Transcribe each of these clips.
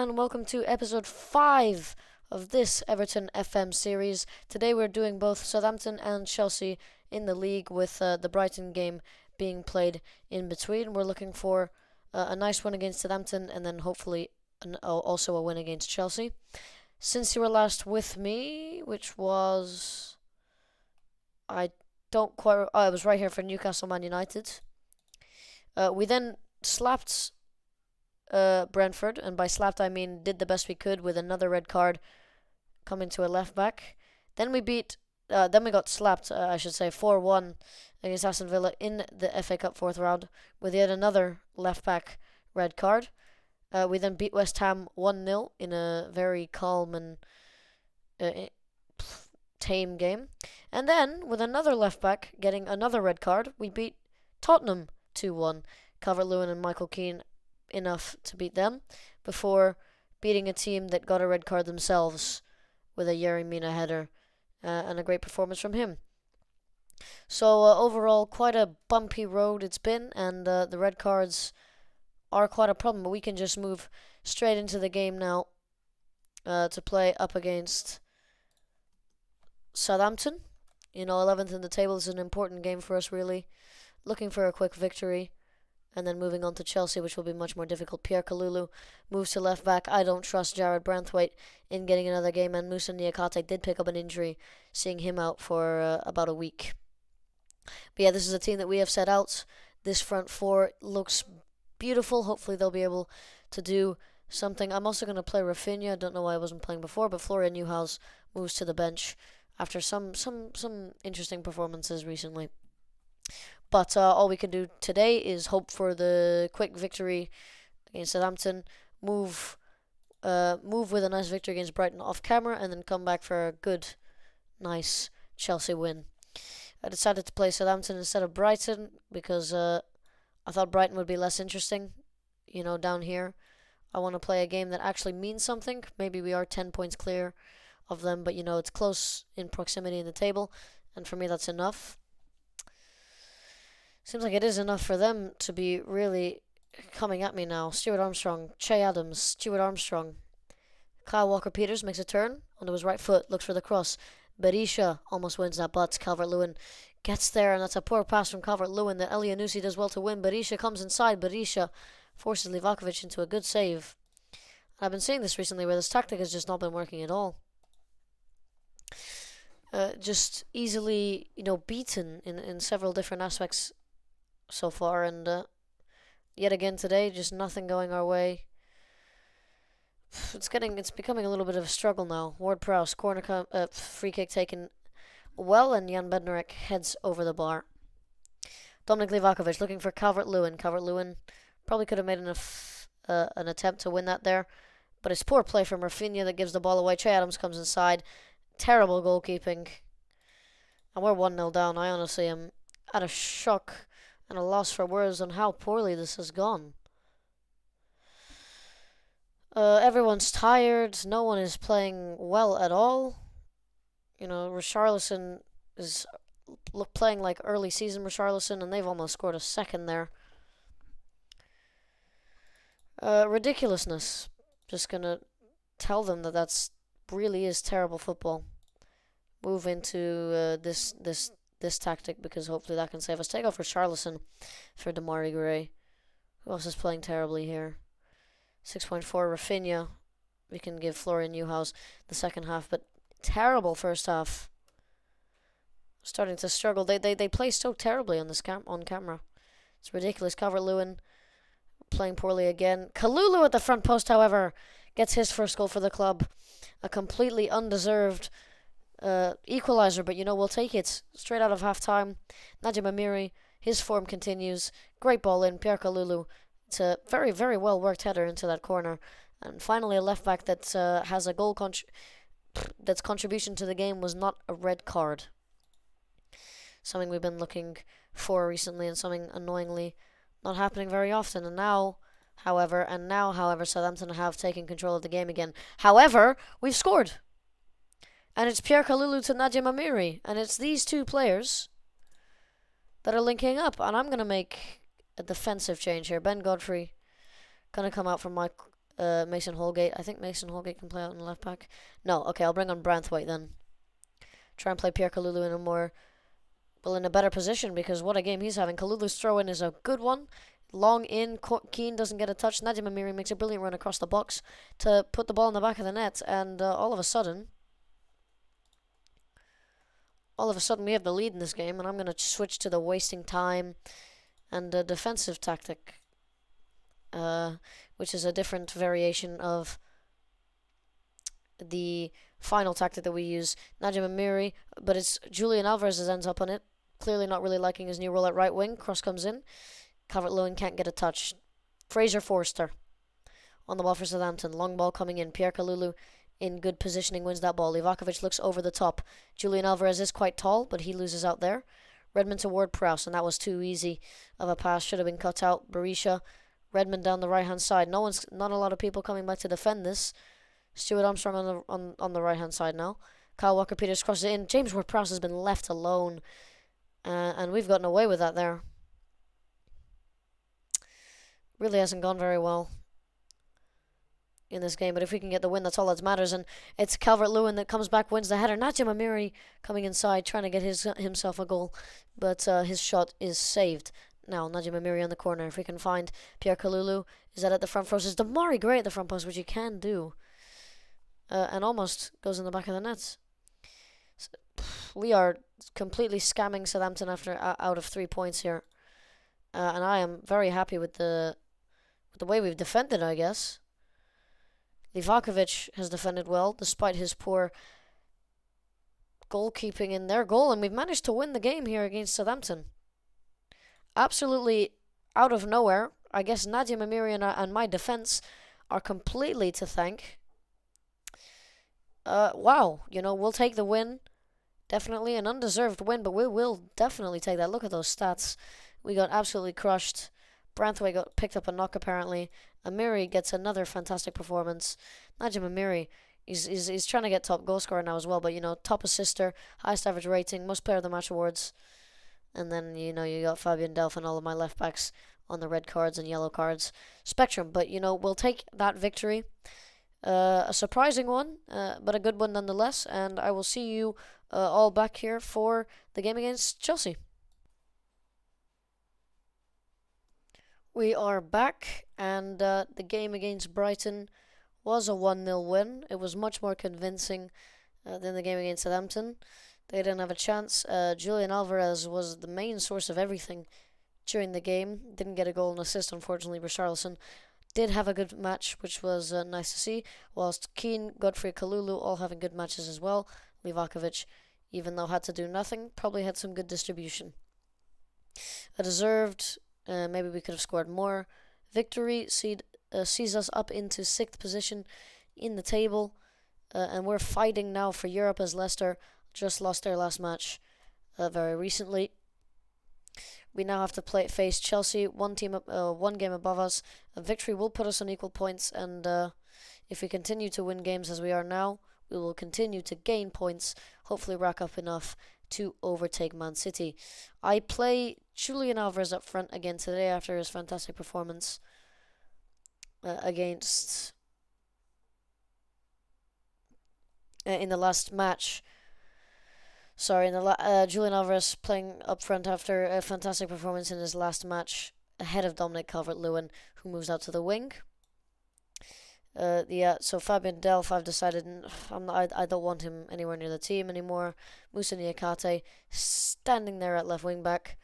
and welcome to episode 5 of this Everton FM series. Today we're doing both Southampton and Chelsea in the league, with the Brighton game being played in between. We're looking for a nice win against Southampton and then hopefully also a win against Chelsea. Since you were last with me, which was... I don't quite... I was right here for Newcastle Man United. We then slapped Brentford, and by slapped I mean did the best we could with another red card coming to a left back. Then we got slapped, I should say, 4-1 against Aston Villa in the FA Cup fourth round with yet another left back red card. We then beat West Ham 1-0 in a very calm and tame game. And then, with another left back getting another red card, we beat Tottenham 2-1. Calvert-Lewin and Michael Keane enough to beat them before beating a team that got a red card themselves with a Yerry Mina header and a great performance from him. So overall, quite a bumpy road it's been, and the red cards are quite a problem, but we can just move straight into the game now to play up against Southampton. 11th in the table is an important game for us, really. Looking for a quick victory. And then moving on to Chelsea, which will be much more difficult. Pierre Kalulu moves to left back. I don't trust Jared Branthwaite in getting another game, and Moussa Niakate did pick up an injury, seeing him out for about a week. But yeah, this is a team that we have set out. This front four looks beautiful. Hopefully they'll be able to do something. I'm also going to play Rafinha. I don't know why I wasn't playing before, but Florian Neuhaus moves to the bench after some interesting performances recently. But all we can do today is hope for the quick victory against Southampton, move with a nice victory against Brighton off camera, and then come back for a good, nice Chelsea win. I decided to play Southampton instead of Brighton because I thought Brighton would be less interesting, down here. I want to play a game that actually means something. Maybe we are 10 points clear of them, but it's close in proximity in the table, and for me that's enough. Seems like it is enough for them to be really coming at me now. Stuart Armstrong, Che Adams, Stuart Armstrong. Kyle Walker-Peters makes a turn onto his right foot, looks for the cross. Berisha almost wins that, but Calvert-Lewin gets there, and that's a poor pass from Calvert-Lewin that Elyounoussi does well to win. Berisha comes inside. Berisha forces Livakovic into a good save. I've been seeing this recently where this tactic has just not been working at all. Just easily, beaten in several different aspects so far, and yet again today, just nothing going our way. It's becoming a little bit of a struggle now. Ward-Prowse, free kick taken well, and Jan Bednarek heads over the bar. Dominik Livakovic looking for Calvert-Lewin. Calvert-Lewin probably could have made an attempt to win that there, but it's poor play from Rafinha that gives the ball away. Che Adams comes inside. Terrible goalkeeping. And we're 1-0 down. I honestly am at a shock and a loss for words on how poorly this has gone. Everyone's tired. No one is playing well at all. Richarlison is playing like early season Richarlison, and they've almost scored a second there. Ridiculousness. Just gonna tell them that really is terrible football. Move into this tactic because hopefully that can save us. Take off Richarlison for Damari Gray. Who else is playing terribly here? 6.4 Rafinha. We can give Florian Neuhaus the second half, but terrible first half. Starting to struggle. They play so terribly on on camera. It's ridiculous. Calvert-Lewin playing poorly again. Kalulu at the front post, however, gets his first goal for the club. A completely undeserved equalizer, but we'll take it straight out of half-time. Najim Amiri, his form continues. Great ball in. Pierre Kalulu. It's a very, very well worked header into that corner. And finally, a left back that has a goal that's contribution to the game was not a red card. Something we've been looking for recently, and something annoyingly not happening very often. And now, however, Southampton have taken control of the game again. However, we've scored. And it's Pierre Kalulu to Najim Amiri. And it's these two players that are linking up. And I'm going to make a defensive change here. Ben Godfrey going to come out from Mason Holgate. I think Mason Holgate can play out in the left back. No, okay, I'll bring on Branthwaite then. Try and play Pierre Kalulu in a better position, because what a game he's having. Kalulu's throw-in is a good one. Long in, Keane doesn't get a touch. Nadia Mamiri makes a brilliant run across the box to put the ball in the back of the net, and all of a sudden we have the lead in this game, and I'm going to switch to the wasting time and defensive tactic, which is a different variation of the final tactic that we use. Nadia Mamiri, but it's Julian Alvarez that ends up on it. Clearly not really liking his new role at right wing. Cross comes in. Calvert-Lewin can't get a touch. Fraser Forster on the ball for Southampton. Long ball coming in. Pierre Kalulu in good positioning wins that ball. Livakovic looks over the top. Julian Alvarez is quite tall, but he loses out there. Redmond to Ward-Prowse, and that was too easy of a pass. Should have been cut out. Berisha. Redmond down the right-hand side. Not a lot of people coming back to defend this. Stuart Armstrong on the right-hand side now. Kyle Walker-Peters crosses it in. James Ward-Prowse has been left alone, and we've gotten away with that there. Really hasn't gone very well in this game, but if we can get the win, that's all that matters. And it's Calvert-Lewin that comes back, wins the header. Nadia Mamiri coming inside, trying to get himself a goal, but his shot is saved. Now, Nadia Mamiri on the corner. If we can find Pierre Kalulu, is that at the front post? Is Damari Gray at the front post, which he can do, and almost goes in the back of the net. So, we are completely scamming Southampton after out of 3 points here, and I am very happy with the way we've defended, I guess. Livakovic has defended well, despite his poor goalkeeping in their goal, and we've managed to win the game here against Southampton. Absolutely out of nowhere. I guess Nadia Mamiri and my defense are completely to thank. Wow, we'll take the win. Definitely an undeserved win, but we will definitely take that. Look at those stats. We got absolutely crushed. Branthwaite got picked up a knock, apparently. Amiri gets another fantastic performance. Nadia Amiri is trying to get top goal scorer now as well, but, top assister, highest average rating, most player of the match awards. And then, you got Fabian Delph and all of my left backs on the red cards and yellow cards spectrum. But, we'll take that victory. A surprising one, but a good one nonetheless. And I will see you all back here for the game against Chelsea. We are back, and the game against Brighton was a 1-0 win. It was much more convincing than the game against Southampton. They didn't have a chance. Julian Alvarez was the main source of everything during the game. Didn't get a goal and assist, unfortunately. Richarlison did have a good match, which was nice to see, whilst Keane, Godfrey, Kalulu all having good matches as well. Livakovic, even though had to do nothing, probably had some good distribution. A deserved, maybe we could have scored more, victory sees us up into 6th position in the table, and we're fighting now for Europe, as Leicester just lost their last match very recently. We now have to face Chelsea, one game above us. A victory will put us on equal points, and if we continue to win games as we are now, we will continue to gain points, hopefully rack up enough to overtake Man City. I play Julian Alvarez up front again today after his fantastic performance against in the last match. Julian Alvarez playing up front after a fantastic performance in his last match ahead of Dominic Calvert-Lewin, who moves out to the wing. So Fabian Delph, I've decided I don't want him anywhere near the team anymore. Moussa Niakate standing there at left back.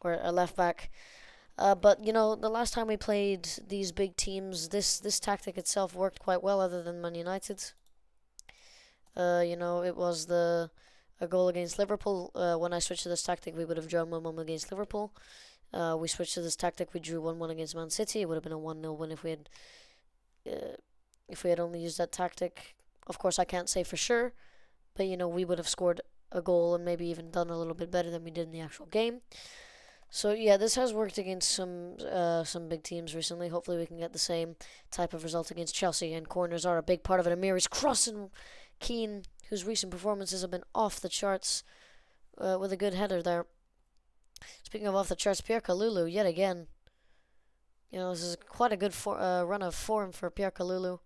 But the last time we played these big teams, this tactic itself worked quite well, other than Man United. It was a goal against Liverpool. When I switched to this tactic, we would have drawn 1-1 against Liverpool. We switched to this tactic, we drew 1-1 against Man City. It would have been a 1-0 win if we had only used that tactic. Of course, I can't say for sure, but we would have scored a goal and maybe even done a little bit better than we did in the actual game. So yeah, this has worked against some big teams recently. Hopefully we can get the same type of result against Chelsea, and corners are a big part of it. Amiri's cross, and Keane, whose recent performances have been off the charts, with a good header there. Speaking of off the charts, Pierre Kalulu, yet again, This is quite a good run of form for Pierre Kalulu.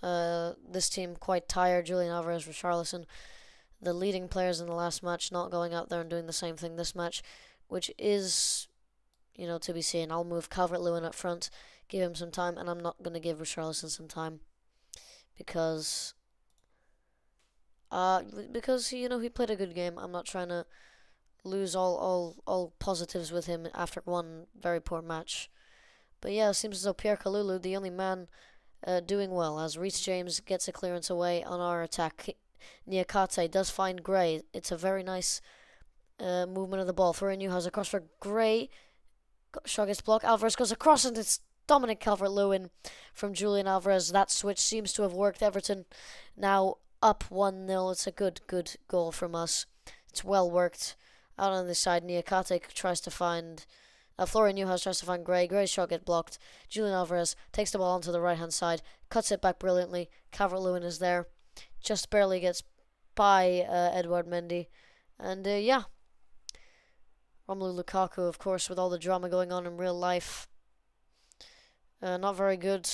This team quite tired. Julian Alvarez, Richarlison, the leading players in the last match, not going out there and doing the same thing this match, which is, to be seen. I'll move Calvert-Lewin up front, give him some time, and I'm not going to give Richarlison some time because he played a good game. I'm not trying to lose all positives with him after one very poor match. But yeah, it seems as though Pierre Kalulu, the only man doing well, as Reece James gets a clearance away on our attack. Niakate does find Gray. It's a very nice movement of the ball. Florian Neuhaus across for Gray. Shaw gets blocked. Alvarez goes across, and it's Dominic Calvert-Lewin from Julian Alvarez. That switch seems to have worked. Everton now up 1-0. It's a good goal from us. It's well worked. Out on the side, Niakate tries to find... Florian Neuhaus tries to find Gray. Gray's shot gets blocked. Julian Alvarez takes the ball onto the right-hand side. Cuts it back brilliantly. Calvert-Lewin is there. Just barely gets by Edouard Mendy. And yeah. Romelu Lukaku, of course, with all the drama going on in real life. Not very good.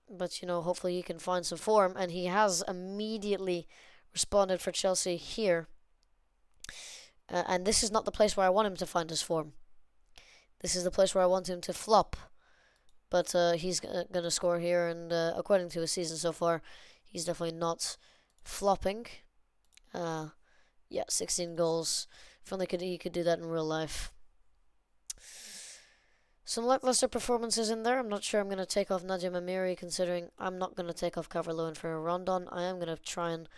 But, hopefully he can find some form. And he has immediately responded for Chelsea here. And this is not the place where I want him to find his form. This is the place where I want him to flop. But he's going to score here. And according to his season so far, he's definitely not flopping. 16 goals. If only he could do that in real life. Some lackluster performances in there. I'm not sure I'm going to take off Nadia Mamiri, considering I'm not going to take off Calvert-Lewin for a Rondon. I am going to try and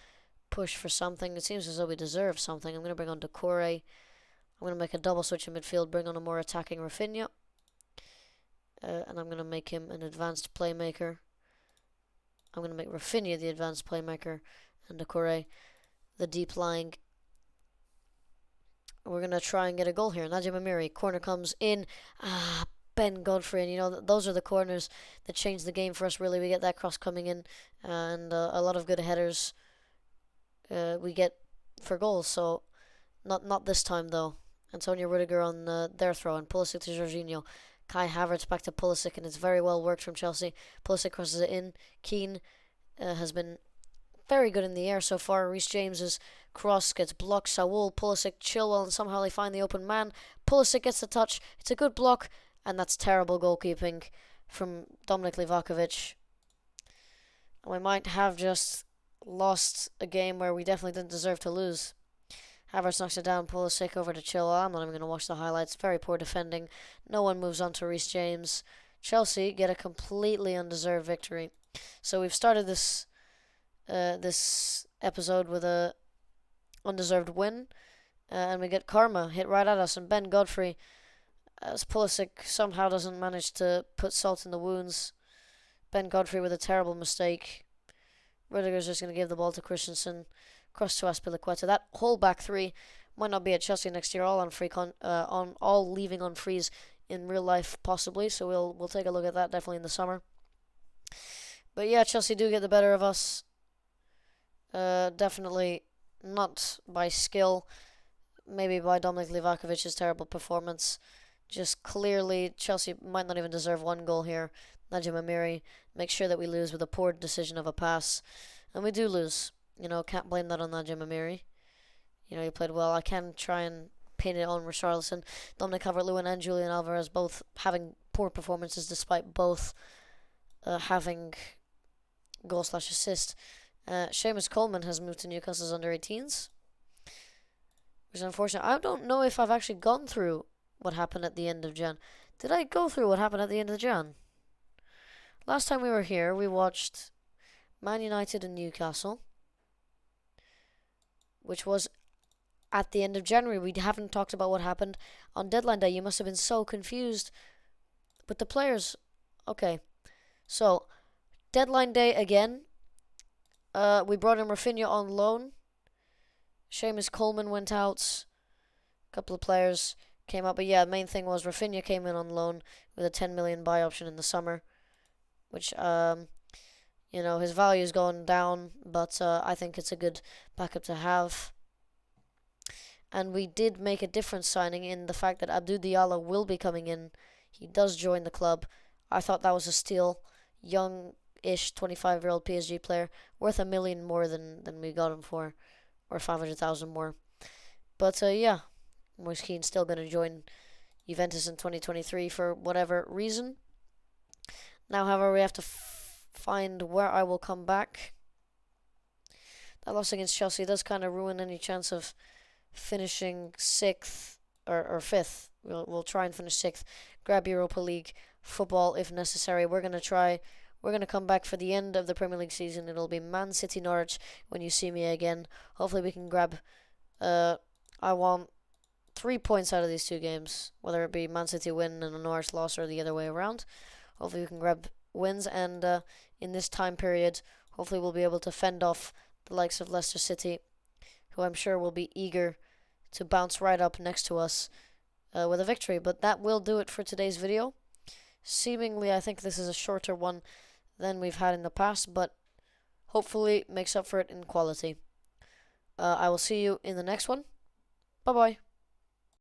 push for something. It seems as though we deserve something. I'm going to bring on Doucouré. I'm going to make a double switch in midfield, bring on a more attacking Rafinha. And I'm going to make him an advanced playmaker. I'm going to make Rafinha the advanced playmaker and Doucouré the deep lying. We're going to try and get a goal here. Nadia Mamiri, corner comes in. Ben Godfrey, and those are the corners that change the game for us, really. We get that cross coming in, and a lot of good headers we get for goals. So, not this time, though. Antonio Rudiger on their throw, and Pulisic to Jorginho. Kai Havertz back to Pulisic, and it's very well worked from Chelsea. Pulisic crosses it in. Keane has been very good in the air so far. Reece James's cross gets blocked. Saul, Pulisic, Chilwell, and somehow they find the open man. Pulisic gets the touch. It's a good block, and that's terrible goalkeeping from Dominic Livakovic. We might have just lost a game where we definitely didn't deserve to lose. Havertz knocks it down. Pulisic over to Chilwell. I'm not even going to watch the highlights. Very poor defending. No one moves on to Reece James. Chelsea get a completely undeserved victory. So we've started this episode with a undeserved win, and we get karma hit right at us. And Ben Godfrey, as Pulisic somehow doesn't manage to put salt in the wounds. Ben Godfrey with a terrible mistake. Rudiger's just going to give the ball to Christensen. Cross to Azpilicueta. That whole back three might not be at Chelsea next year. All on all leaving on freeze in real life, possibly. So we'll take a look at that definitely in the summer. But yeah, Chelsea do get the better of us. Definitely not by skill. Maybe by Dominic Livakovic's terrible performance. Just clearly, Chelsea might not even deserve one goal here. Nadia Mamiri makes sure that we lose with a poor decision of a pass. And we do lose. Can't blame that on Nadia Mamiri. He played well. I can try and pin it on Richarlison. Dominic Calvert-Lewin and Julian Alvarez both having poor performances despite both having goal/assist. Seamus Coleman has moved to Newcastle's under-18s, which is unfortunate. I don't know if I've actually gone through what happened at the end of Jan. Did I go through what happened at the end of Jan? Last time we were here, we watched Man United and Newcastle, which was at the end of January. We haven't talked about what happened on deadline day. You must have been so confused with the players. Okay, so deadline day again. We brought in Rafinha on loan. Seamus Coleman went out. A couple of players came up. But yeah, the main thing was Rafinha came in on loan with a 10 million buy option in the summer. Which, his value's gone down. But I think it's a good backup to have. And we did make a difference signing in the fact that Abdou Diallo will be coming in he does join the club. I thought that was a steal. Young-ish 25-year-old PSG player, worth 1 million more than we got him for, or 500,000 more. But yeah, Moise Kean's still going to join Juventus in 2023 for whatever reason. Now, however, we have to find where I will come back. That loss against Chelsea does kind of ruin any chance of finishing 6th or 5th. We'll try and finish 6th. Grab Europa League football if necessary. We're going to come back for the end of the Premier League season. It'll be Man City Norwich when you see me again. Hopefully we can grab I want 3 points out of these 2 games, whether it be Man City win and a Norwich loss or the other way around. Hopefully we can grab wins, and in this time period, hopefully we'll be able to fend off the likes of Leicester City, who I'm sure will be eager to bounce right up next to us with a victory. But that will do it for today's video. Seemingly, I think this is a shorter one than we've had in the past, but hopefully makes up for it in quality. I will see you in the next one. Bye-bye.